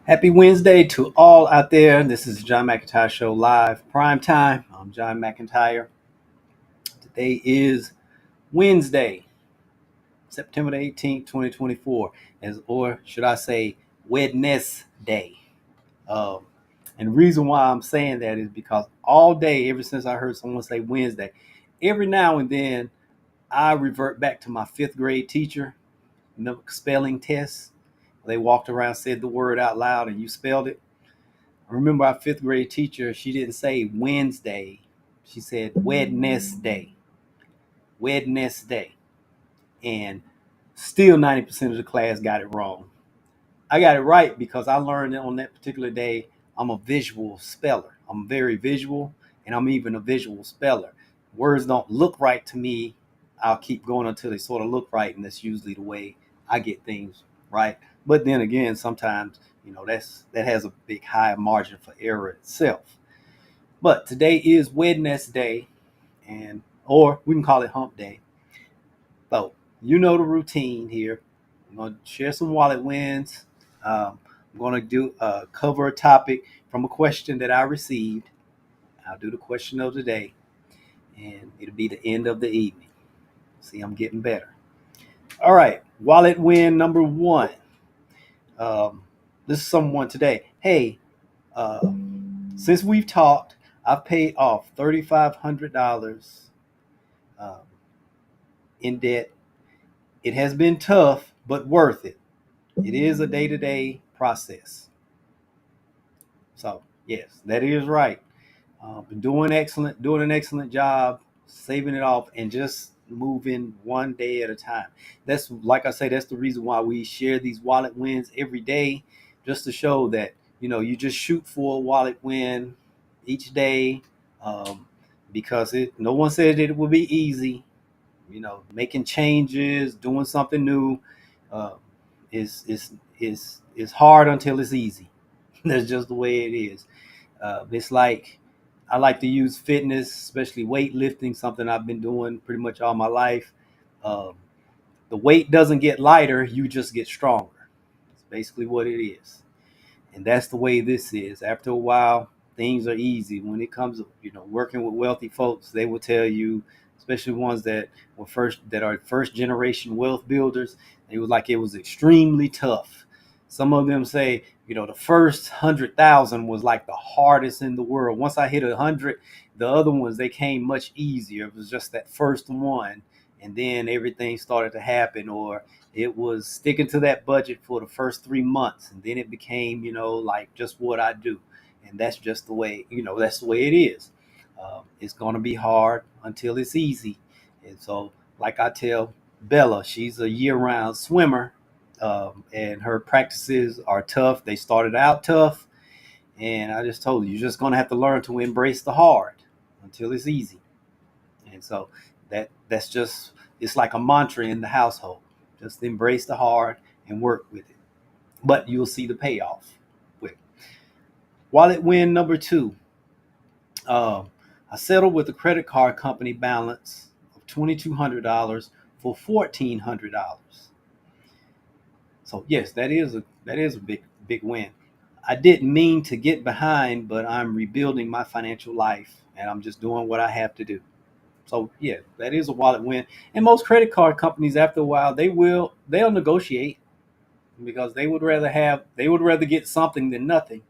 Happy Wednesday to all out there. This is John McEntyre Show live, prime time. I'm John McEntyre. Today is Wednesday, September the 18th, 2024, or should I say Wednesday. Um, and the reason why I'm saying that is because all day, ever since I heard someone say Wednesday, every now and then I revert back to my fifth grade teacher, the spelling test. They walked around, said the word out loud, and you spelled it. I remember our fifth grade teacher, she didn't say Wednesday. She said Wednesday. Wednesday. And still 90% of the class got it wrong. I got it right because I learned that on that particular day, I'm a visual speller. I'm very visual, and I'm even a visual speller. Words don't look right to me. I'll keep going until they sort of look right, and that's usually the way I get things right. But then again, sometimes that has a big high margin for error itself. But today is Wednesday, and or we can call it Hump Day. So you know the routine here. I'm going to share some wallet wins. I'm going to do cover a topic from a question that I received. I'll do the question of the day, and it'll be the end of the evening. See, I'm getting better. All right, wallet win number one. This is someone today. Hey, since we've talked, I've paid off $3,500 um, in debt. It has been tough, but worth it. It is a day-to-day process. So yes, that is right. Been doing an excellent job, saving it off, and just moving one day at a time. That's like I say, that's the reason why we share these wallet wins every day, just to show that you just shoot for a wallet win each day, um, because no one said that it would be easy. Making changes, doing something new, uh, is hard until it's easy. That's just the way it is. It's like I like to use fitness, especially weightlifting, something I've been doing pretty much all my life. Um, the weight doesn't get lighter, you just get stronger. It's basically what it is. And that's the way this is. After a while, things are easy. When it comes to working with wealthy folks, they will tell you, especially ones that are first generation wealth builders, they was like it was extremely tough. Some of them say, the first 100,000 was like the hardest in the world. Once I hit 100, the other ones they came much easier. It was just that first one, and then everything started to happen, or it was sticking to that budget for the first 3 months, and then it became like just what I do. And that's just the way that's the way it is. It's going to be hard until it's easy. And so, like I tell Bella, she's a year-round swimmer, and her practices are tough. They started out tough, and I just told her, you're just going to have to learn to embrace the hard until it's easy. And so that's just, it's like a mantra in the household. Just embrace the hard and work with it. But you'll see the payoff with it. Wallet win number two. Uh, I settled with a credit card company balance of $2,200 for $1,400. So yes, that is a big win. I didn't mean to get behind, but I'm rebuilding my financial life, and I'm just doing what I have to do. So yeah, that is a wallet win. And most credit card companies, after a while, they'll negotiate because they would rather get something than nothing.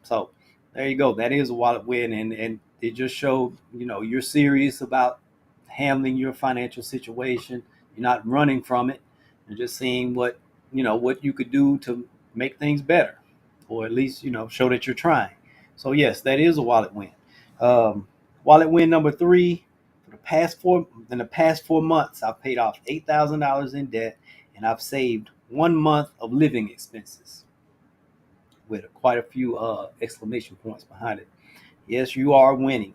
So there you go. That is a wallet win, and it just showed you're serious about handling your financial situation. You're not running from it. You're just seeing what you could do to make things better, or at least show that you're trying. So yes, that is a wallet win. Um, Wallet win number three. For the past 4 months, I've paid off $8,000 in debt, and I've saved 1 month of living expenses with quite a few exclamation points behind it. Yes, you are winning.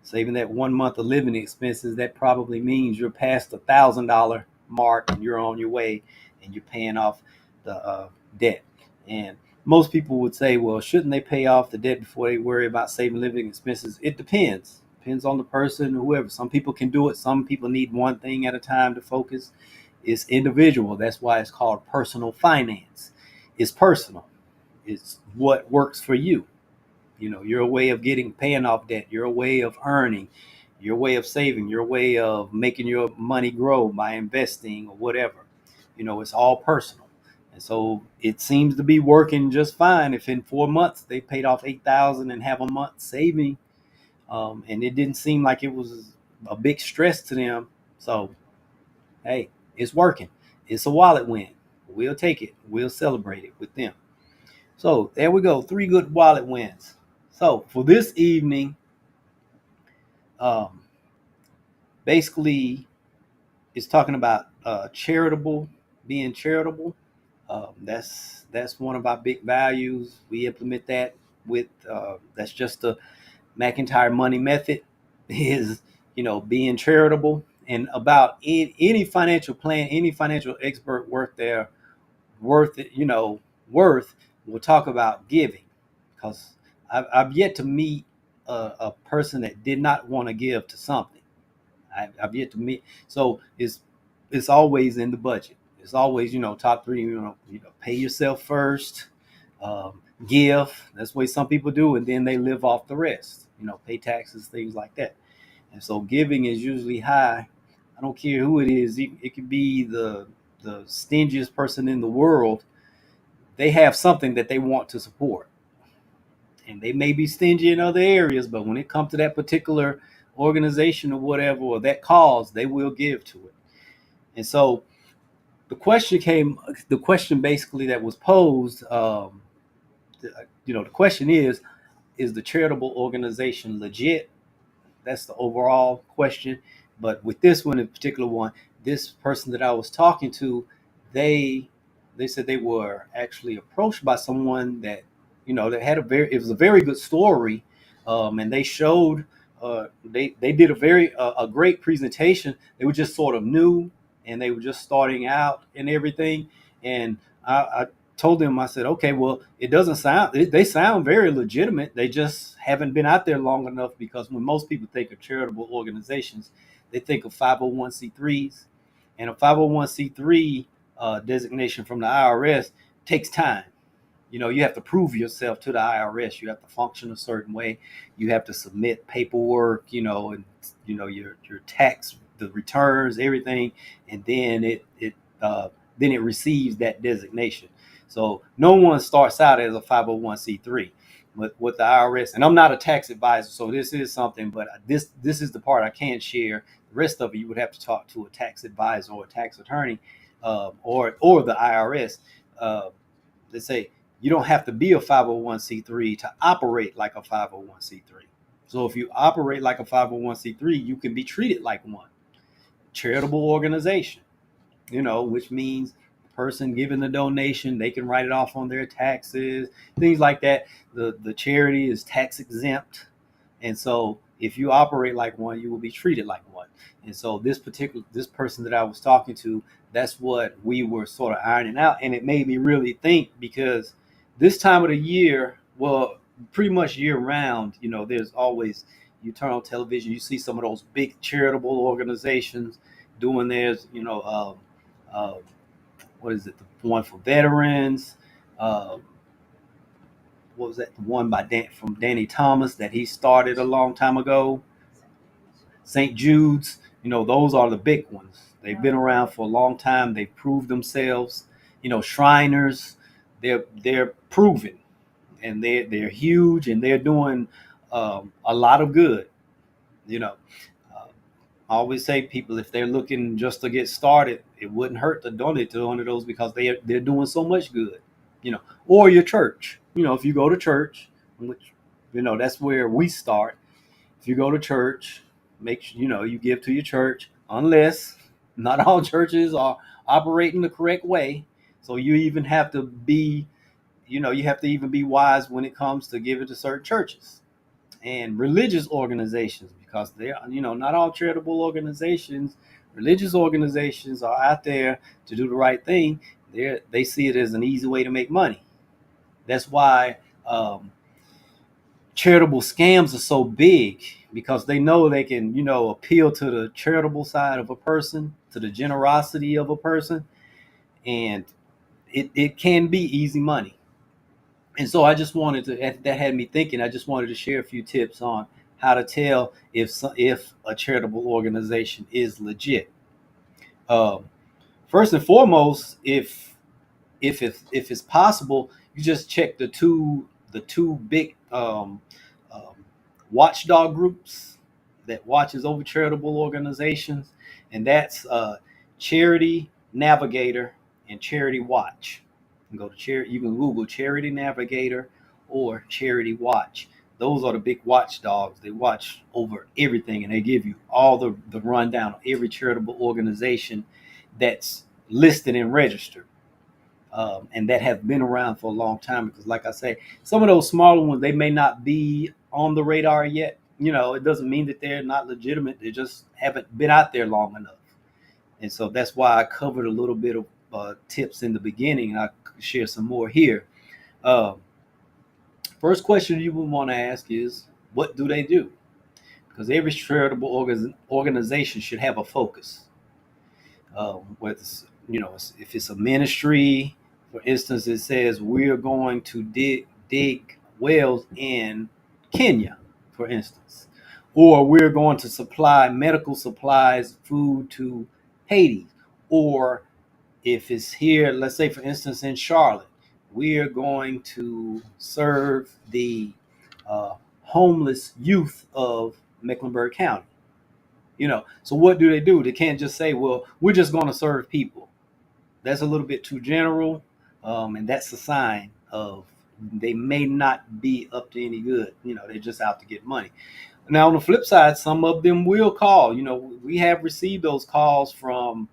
Saving that 1 month of living expenses, that probably means you're past the $1,000 mark and you're on your way, and you're paying off the debt. And most people would say, well, shouldn't they pay off the debt before they worry about saving living expenses? It depends. Depends on the person, whoever. Some people can do it. Some people need one thing at a time to focus. It's individual. That's why it's called personal finance. It's personal. It's what works for you. Your way of paying off debt, your way of earning, your way of saving, your way of making your money grow by investing or whatever. It's all personal. And so it seems to be working just fine. If in 4 months they paid off 8,000 and have a month saving, and it didn't seem like it was a big stress to them. So, hey, it's working. It's a wallet win. We'll take it. We'll celebrate it with them. So there we go. 3 good wallet wins. So for this evening, um, basically, it's talking about charitable, being charitable. That's one of our big values. We implement that with that's just the McEntyre money method is being charitable, and about any financial plan, any financial expert worth it, worth will talk about giving, because I've yet to meet a person that did not want to give to something. I've yet to meet. So it's always in the budget. It's always top three. Pay yourself first, give. That's the way some people do, and then they live off the rest. Pay taxes, things like that. And so giving is usually high. I don't care who it is. It could be the stingiest person in the world. They have something that they want to support, and they may be stingy in other areas, but when it comes to that particular organization or whatever, or that cause, they will give to it. And so the question basically that was posed, the question is the charitable organization legit? That's the overall question. But with this one in particular, this person that I was talking to, they said they were actually approached by someone that that had it was a very good story, and they showed they did a great presentation. They were just sort of new, and they were just starting out and everything. And I told them, I said, okay, well, it doesn't sound, they sound very legitimate. They just haven't been out there long enough, because when most people think of charitable organizations, they think of 501c3s, and a 501c3 designation from the IRS takes time. You have to prove yourself to the IRS. You have to function a certain way. You have to submit paperwork, and your tax, the returns, everything, and then it receives that designation. So no one starts out as a 501c3 with the IRS. And I'm not a tax advisor, so this is something, but this is the part I can't share. The rest of it, you would have to talk to a tax advisor or a tax attorney, or the IRS. They say you don't have to be a 501c3 to operate like a 501c3. So if you operate like a 501c3, you can be treated like one. Charitable organization, which means the person giving the donation, they can write it off on their taxes, things like that. The charity is tax exempt. And so if you operate like one, you will be treated like one. And so this person that I was talking to, that's what we were sort of ironing out. And it made me really think, because this time of the year, well, pretty much year round, there's always, you turn on television, you see some of those big charitable organizations doing theirs, what is it? The one for veterans. Uh, what was that? The one from Danny Thomas that he started a long time ago. St. Jude's. Those are the big ones. They've been around for a long time. They've proved themselves. Shriners. They're proven, and they're huge, and they're doing a lot of good. You know, uh, I always say, people, if they're looking just to get started, it wouldn't hurt to donate to one of those, because they're doing so much good. Or your church. If you go to church, which that's where we start. If you go to church, make sure you give to your church, unless not all churches are operating the correct way. So you even have to be, you have to even be wise when it comes to giving to certain churches and religious organizations, because they're, not all charitable organizations. Religious organizations are out there to do the right thing. They see it as an easy way to make money. That's why charitable scams are so big, because they know they can, appeal to the charitable side of a person, to the generosity of a person, and it can be easy money. And so I just wanted to, that had me thinking, I just wanted to share a few tips on how to tell if a charitable organization is legit. Um, First and foremost, if it's possible, you just check the two big watchdog groups that watches over charitable organizations, and that's Charity Navigator and Charity Watch. You can go to charity. You can Google Charity Navigator or Charity Watch. Those are the big watchdogs. They watch over everything, and they give you all the rundown of every charitable organization that's listed and registered, and that have been around for a long time. Because, like I say, some of those smaller ones, they may not be on the radar yet. It doesn't mean that they're not legitimate. They just haven't been out there long enough. And so that's why I covered a little bit of tips in the beginning, and I share some more here. Um, First question you would want to ask is, what do they do? Because every charitable organization should have a focus. Whether if it's a ministry, for instance, it says we're going to dig wells in Kenya, for instance, or we're going to supply medical supplies, food to Haiti, or if it's here, let's say, for instance, in Charlotte, we are going to serve the uh, homeless youth of Mecklenburg County. So what do? They can't just say, well, we're just going to serve people. That's a little bit too general, and that's a sign of they may not be up to any good. They're just out to get money. Now, on the flip side, some of them will call. We have received those calls from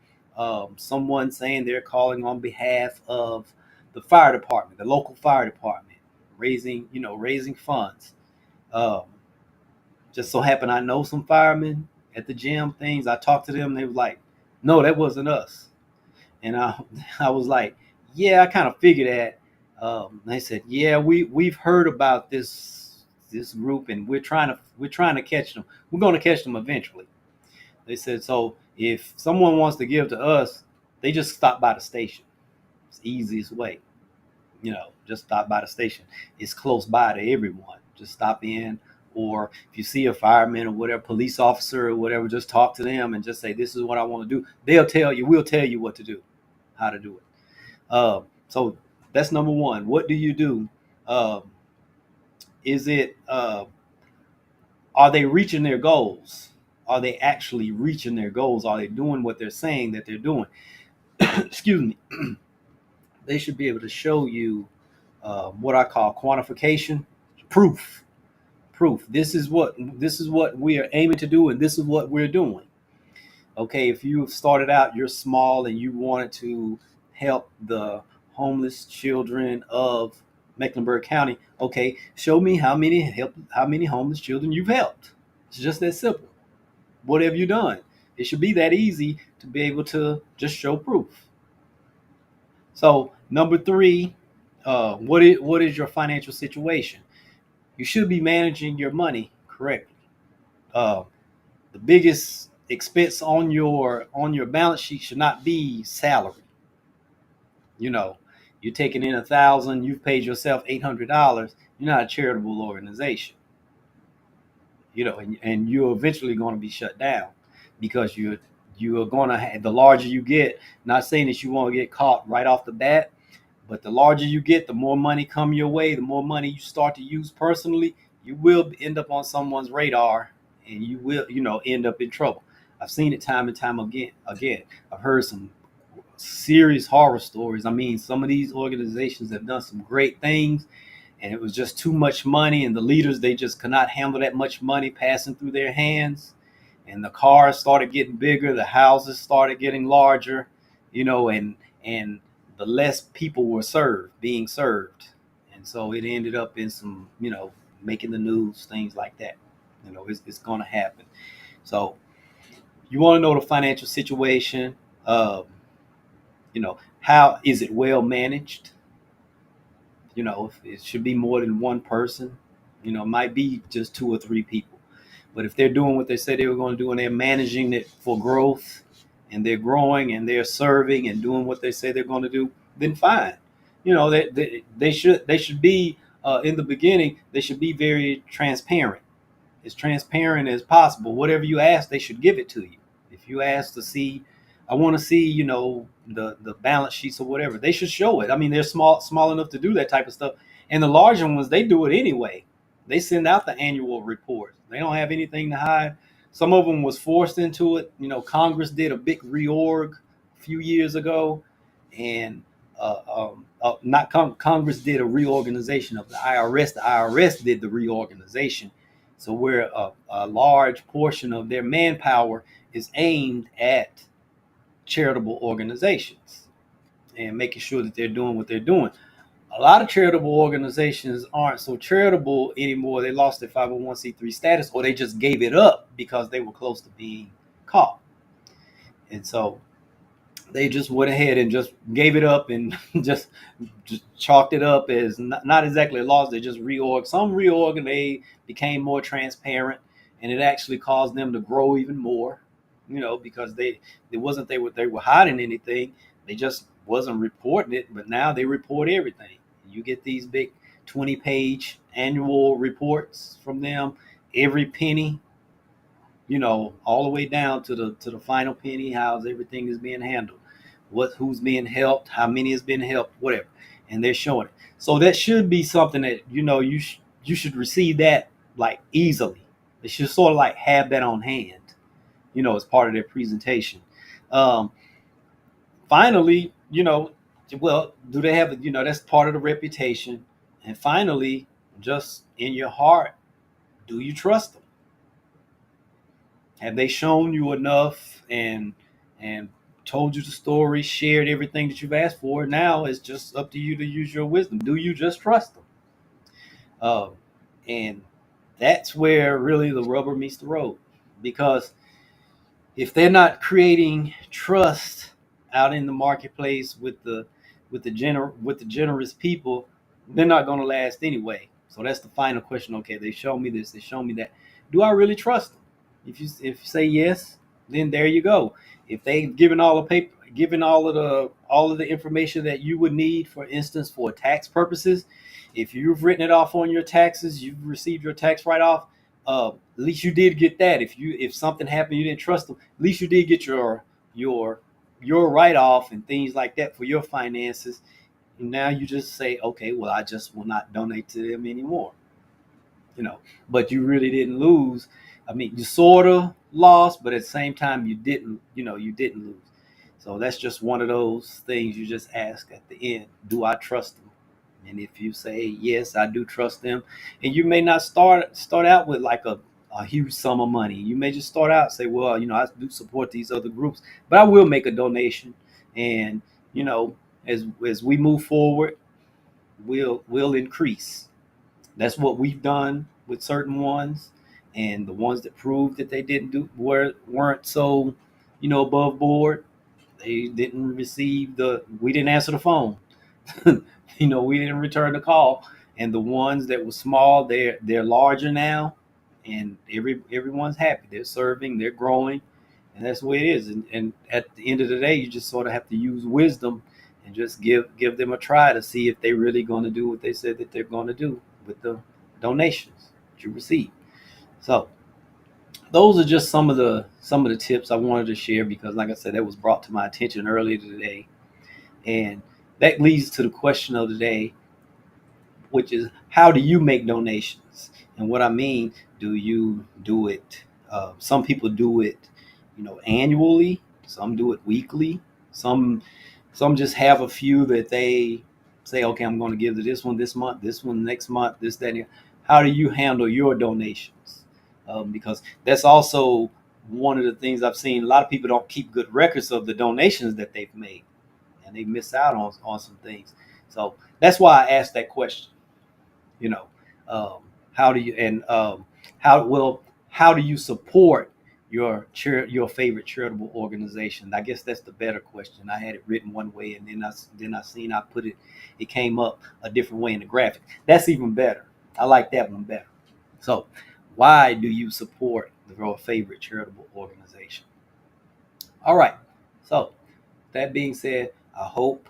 someone saying they're calling on behalf of the fire department, the local fire department, raising funds. Um, just so happen I know some firemen at the gym things. I talked to them. They were like, "No, that wasn't us." And I was like, "Yeah, I kind of figured that." They said, "Yeah, we've heard about this group, and we're trying to catch them. We're going to catch them eventually." They said, "So if someone wants to give to us, they just stop by the station. It's the easiest way. Just stop by the station. It's close by to everyone. Just stop in, or if you see a fireman or whatever, police officer or whatever, just talk to them and just say, 'This is what I want to do.' They'll tell you. We'll tell you what to do, how to do it." So that's number one. What do you do? Um, is it Are they reaching their goals? Are they actually reaching their goals? Are they doing what they're saying that they're doing? Excuse me. They should be able to show you what I call quantification, proof. Proof. This is what we are aiming to do, and this is what we're doing. Okay, if you started out, you're small, and you wanted to help the homeless children of Mecklenburg County. Okay, show me how many homeless children you've helped. It's just that simple. What have you done? It should be that easy to be able to just show proof. So number three, what is your financial situation? You should be managing your money correctly. Uh, the biggest expense on your balance sheet should not be salary. You know, you're taking in 1,000, you've paid yourself $800. You're not a charitable organization. And you're eventually going to be shut down because you're going to have, the larger you get. Not saying that you want to get caught right off the bat, but the larger you get, the more money come your way, the more money you start to use personally, you will end up on someone's radar, and you will, end up in trouble. I've seen it time and time again. I've heard some serious horror stories. I mean, some of these organizations have done some great things, and it was just too much money, and the leaders, they just could not handle that much money passing through their hands, and the cars started getting bigger, the houses started getting larger, and the less people were being served, and so it ended up in some, making the news, things like that. It's going to happen. So you want to know the financial situation. How is it well managed? If it should be more than one person. It might be just two or three people. But if they're doing what they said they were going to do, and they're managing it for growth, and they're growing, and they're serving and doing what they say they're going to do, then fine. They should be in the beginning. They should be very transparent, as transparent as possible. Whatever you ask, they should give it to you. If you ask to see, I want to see, the balance sheets or whatever, they should show it. I mean, they're small enough to do that type of stuff. And the larger ones, they do it anyway. They send out the annual reports. They don't have anything to hide. Some of them was forced into it. Congress did a big reorg a few years ago, and not Congress did a reorganization of the IRS. The IRS did the reorganization, so where a large portion of their manpower is aimed at charitable organizations and making sure that they're doing what they're doing. A lot of charitable organizations aren't so charitable anymore. They lost their 501c3 status, or they just gave it up because they were close to being caught. And so they just went ahead and just gave it up and just chalked it up as not exactly a loss. They just some reorg, and they became more transparent, and it actually caused them to grow even more, because they were hiding anything. They just wasn't reporting it, but now they report everything. You get these big 20-page annual reports from them, every penny, all the way down to the final penny, how everything is being handled, who's being helped, how many has been helped, whatever, and they're showing it. So that should be something that you should receive that like easily. They should sort of like have that on hand, as part of their presentation. Um, Finally, well, do they have, that's part of the reputation. And finally, just in your heart, do you trust them? Have they shown you enough and told you the story, shared everything that you've asked for? Now it's just up to you to use your wisdom. Do you just trust them? Um, and that's where really the rubber meets the road, because if they're not creating trust out in the marketplace with the generous people, they're not going to last anyway. So that's the final question. Okay, they show me this, they show me that. Do I really trust them? If you say yes, then there you go. If they've given all the paper, given all of the information that you would need, for instance, for tax purposes, if you've written it off on your taxes, you've received your tax write off. At least you did get that. If something happened, you didn't trust them. At least you did get your your write off and things like that for your finances. And now you just say, okay, well, I just will not donate to them anymore. you know, but you really didn't lose. I mean, you sort of lost, but at the same time, you didn't lose. So that's just one of those things you just ask at the end: do I trust them? And if you say yes, I do trust them, and you may not start out with like a huge sum of money. You may just start out and say, well, I do support these other groups, but I will make a donation, and you know, as we move forward, we'll increase. That's what we've done with certain ones, and the ones that proved that they didn't do weren't so, above board. They didn't receive we didn't answer the phone. We didn't return the call. And the ones that were small, they're larger now, and everyone's happy. They're serving, they're growing, and that's the way it is. And at the end of the day, you just sort of have to use wisdom and just give them a try to see if they're really going to do what they said that they're going to do with the donations that you receive. So those are just some of the tips I wanted to share, because like I said, that was brought to my attention earlier today. And that leads to the question of the day, which is, how do you make donations? And what I mean, do you do it? Some people do it, annually. Some do it weekly. Some just have a few that they say, okay, I'm going to give to this one this month, this one next month, this, that, and the other. How do you handle your donations? Because that's also one of the things I've seen. A lot of people don't keep good records of the donations that they've made, and they miss out on some things. So that's why I asked that question. You know, um, how do you and how do you support your favorite charitable organization? I guess that's the better question. I had it written one way, and then I seen I put it came up a different way in the graphic. That's even better. I like that one better. So, why do you support your favorite charitable organization? All right. So, that being said, I hope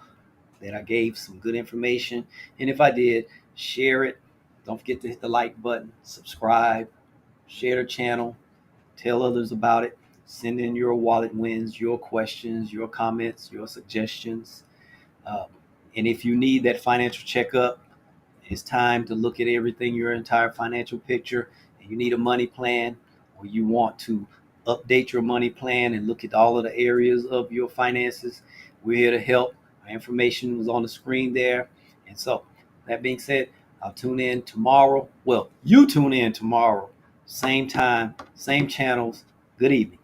that I gave some good information. And if I did, share it. Don't forget to hit the like button, subscribe, share the channel, tell others about it. Send in your wallet wins, your questions, your comments, your suggestions. Um, and if you need that financial checkup, it's time to look at everything, your entire financial picture, and you need a money plan, or you want to update your money plan and look at all of the areas of your finances. We're here to help. Our information was on the screen there. And so, that being said, I'll tune in tomorrow. Well, you tune in tomorrow, same time, same channels. Good evening.